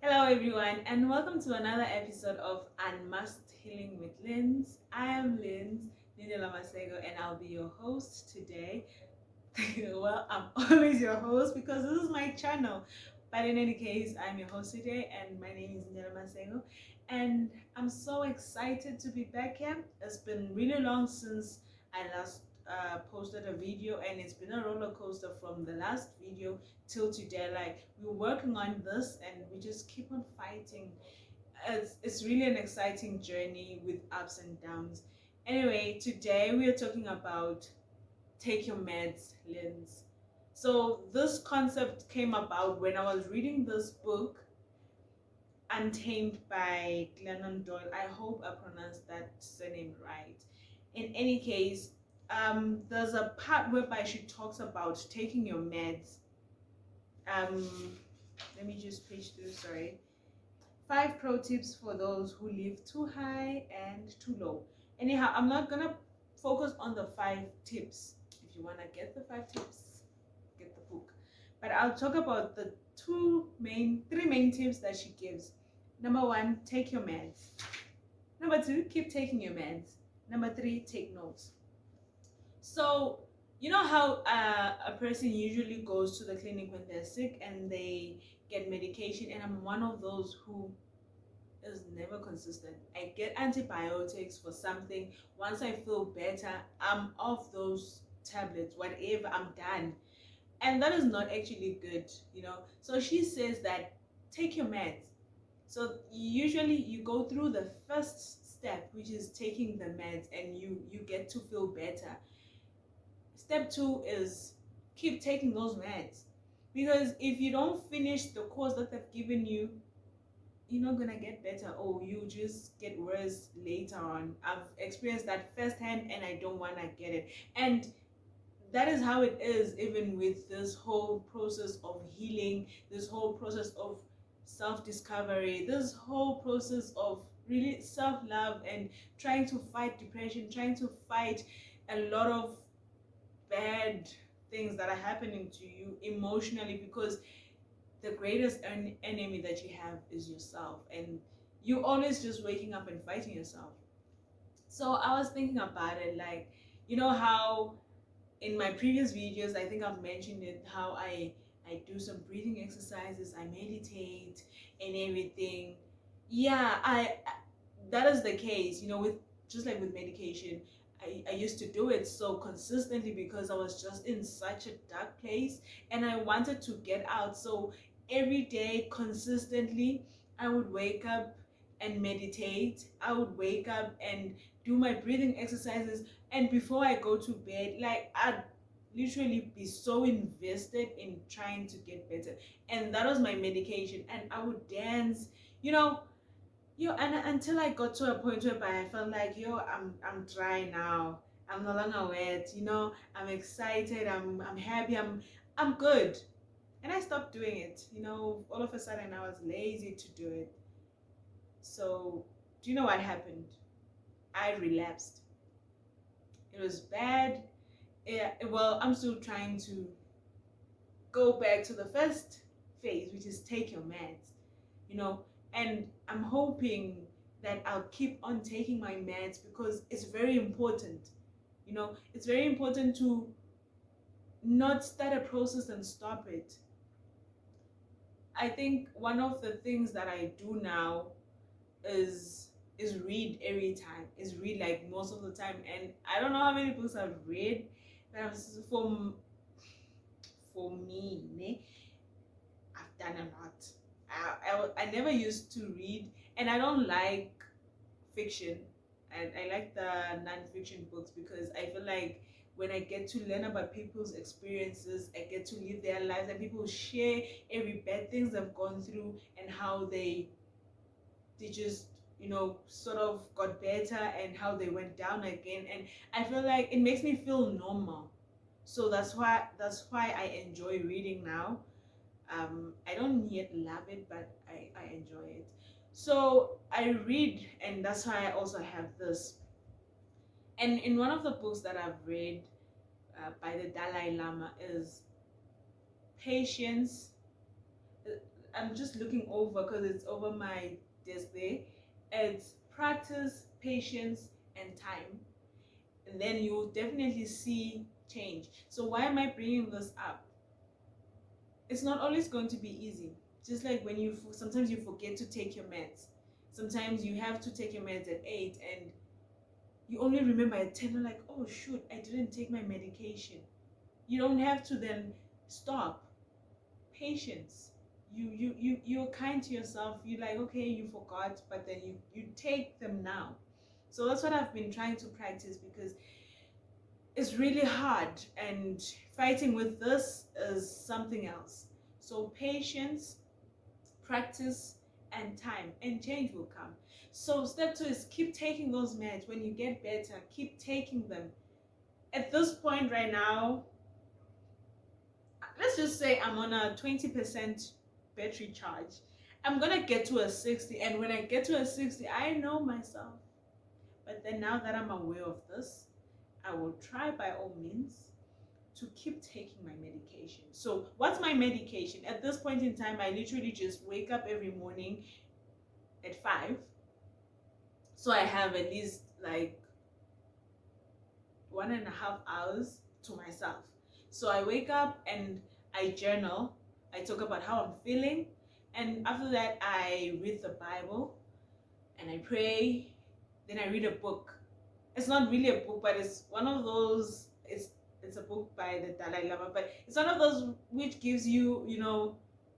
Hello, everyone, and welcome to another episode of Unmasked Healing with Linz. I am Linz Masego, and I'll be your host today. Well, I'm always your host because this is my channel. But in any case, I'm your host today, and my name is Masego, and I'm so excited to be back here. It's been really long since I last posted a video, and it's been a roller coaster from the last video till today. Like, we're working on this and we just keep on fighting. It's really an exciting journey with ups and downs. Anyway, today we are talking about take your meds, Lens. So this concept came about when I was reading this book, Untamed by Glennon Doyle. I hope I pronounced that surname right. In any case, there's a part whereby she talks about taking your meds. um Let me just page through, sorry. 5 pro tips for those who live too high and too low. Anyhow, I'm not gonna focus on the 5 tips. If you want to get the 5 tips, get the book, but I'll talk about the three main tips that she gives. Number one, take your meds. Number two, keep taking your meds. Number three, take notes. So, you know how a person usually goes to the clinic when they're sick and they get medication, and I'm one of those who is never consistent. I get antibiotics for something. Once I feel better, I'm off those tablets, whatever, I'm done. And that is not actually good. So she says that take your meds. So usually you go through the first step, which is taking the meds, and you get to feel better. Step two is keep taking those meds, because if you don't finish the course that they've given you, you're not gonna get better, or you just get worse later on. I've experienced that firsthand, and I don't want to get it. And that is how it is, even with this whole process of healing, this whole process of self-discovery, this whole process of really self-love, and trying to fight depression, trying to fight a lot of bad things that are happening to you emotionally, because the greatest enemy that you have is yourself, and you always just waking up and fighting yourself. So I was thinking about it, like, how in my previous videos, I think I've mentioned it, how I do some breathing exercises, I meditate and everything. Yeah, I that is the case, with just like with medication. I used to do it so consistently because I was just in such a dark place and I wanted to get out. So every day, consistently, I would wake up and meditate. I would wake up and do my breathing exercises. And before I go to bed, like, I'd literally be so invested in trying to get better. And that was my medication. And I would dance, you know, and until I got to a point where I felt like, I'm dry now. I'm no longer wet. I'm excited. I'm happy. I'm good. And I stopped doing it. All of a sudden I was lazy to do it. So, do you know what happened? I relapsed. It was bad. Yeah, well, I'm still trying to go back to the first phase, which is take your meds. you know and I'm hoping that I'll keep on taking my meds, because it's very important. It's very important to not start a process and stop it. I think one of the things that I do now is read every time, is read, like, most of the time. And I don't know how many books I've read, but for me, ne, I've done a lot. I never used to read, and I don't like fiction. And I like the non-fiction books, because I feel like when I get to learn about people's experiences, I get to live their lives, and people share every bad things they've gone through and how they just sort of got better, and how they went down again. And I feel like it makes me feel normal. So that's why I enjoy reading now. I don't yet love it, but I enjoy it. So I read, and that's why I also have this. And in one of the books that I've read by the Dalai Lama is patience. I'm just looking over because it's over my desk there. It's practice, patience, and time. And then you'll definitely see change. So why am I bringing this up? It's not always going to be easy. Just like when sometimes you forget to take your meds. Sometimes you have to take your meds at 8 and you only remember at 10. You're like, oh shoot, I didn't take my medication. You don't have to then stop. Patience. You're kind to yourself. You're like, okay, you forgot, but then you take them now. So that's what I've been trying to practice, because it's really hard, and fighting with this is something else. So patience, practice, and time, and change will come. So step 2 is keep taking those meds. When you get better, keep taking them. At this point right now, let's just say I'm on a 20% battery charge. I'm gonna get to a 60, and when I get to a 60, I know myself. But then now that I'm aware of this, I will try by all means to keep taking my medication. So what's my medication? At this point in time, I literally just wake up every morning at 5. So I have at least like 1.5 hours to myself. So I wake up and I journal. I talk about how I'm feeling. And after that, I read the Bible and I pray. Then I read a book. It's not really a book, but it's one of those, it's a book by the Dalai Lama, but it's one of those which gives you,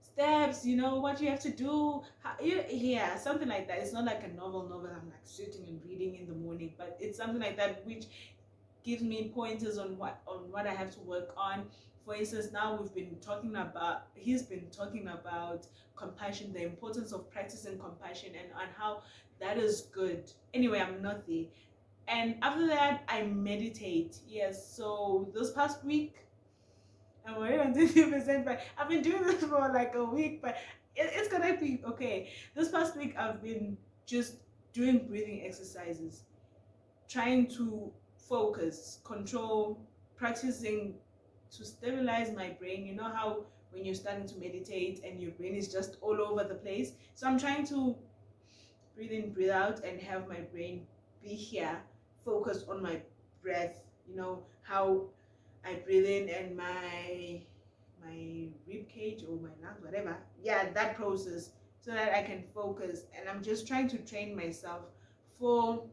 steps, what you have to do. Yeah, something like that. It's not like a novel. I'm like sitting and reading in the morning, but it's something like that which gives me pointers on what I have to work on. For instance, now he's been talking about compassion, the importance of practicing compassion, and on how that is good. Anyway, I'm not there. And after that, I meditate. Yes, so this past week, I'm already on 20%, but I've been doing this for like a week, but it's gonna be okay. This past week, I've been just doing breathing exercises, trying to focus, control, practicing to stabilize my brain. You know how when you're starting to meditate and your brain is just all over the place? So I'm trying to breathe in, breathe out, and have my brain be here, focus on my breath. How I breathe in and my rib cage or my lungs, whatever. Yeah, that process, so that I can focus. And I'm just trying to train myself for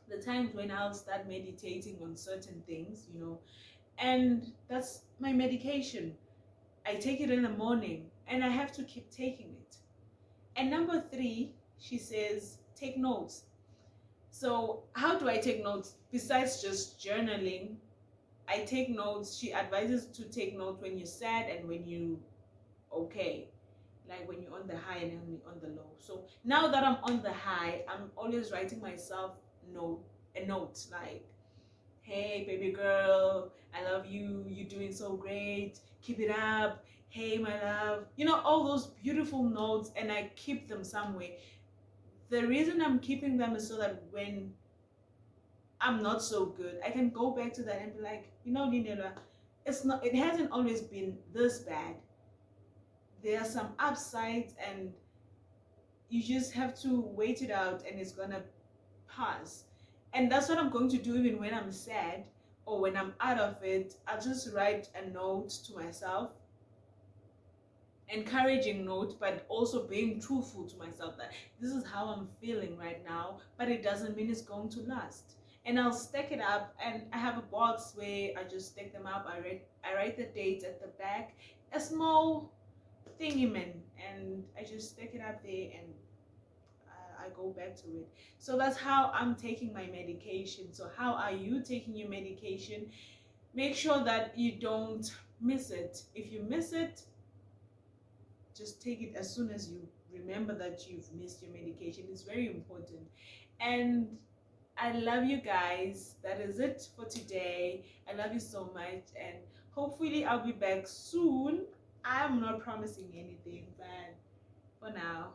the times when I'll start meditating on certain things, and that's my medication. I take it in the morning and I have to keep taking it. And number 3, she says, take notes. So how do I take notes? Besides just journaling, I take notes. She advises to take notes when you're sad and when you okay, like when you're on the high and when you're on the low. So now that I'm on the high, I'm always writing myself a note like, hey baby girl, I love you, you're doing so great, keep it up, hey my love, all those beautiful notes, and I keep them somewhere. The reason I'm keeping them is so that when I'm not so good, I can go back to that and be like, Lindela, it hasn't always been this bad. There are some upsides, and you just have to wait it out, and it's gonna pass. And that's what I'm going to do even when I'm sad or when I'm out of it. I'll just write a note to myself, encouraging note, but also being truthful to myself that this is how I'm feeling right now, but it doesn't mean it's going to last. And I'll stack it up, and I have a box where I just stack them up. I write the dates at the back, a small thingy man, and I just stack it up there, and I go back to it. So that's how I'm taking my medication. So how are you taking your medication? Make sure that you don't miss it. If you miss it, just take it as soon as you remember that you've missed your medication. It's very important. And I love you guys. That is it for today. I love you so much, and hopefully I'll be back soon. I'm not promising anything, but for now,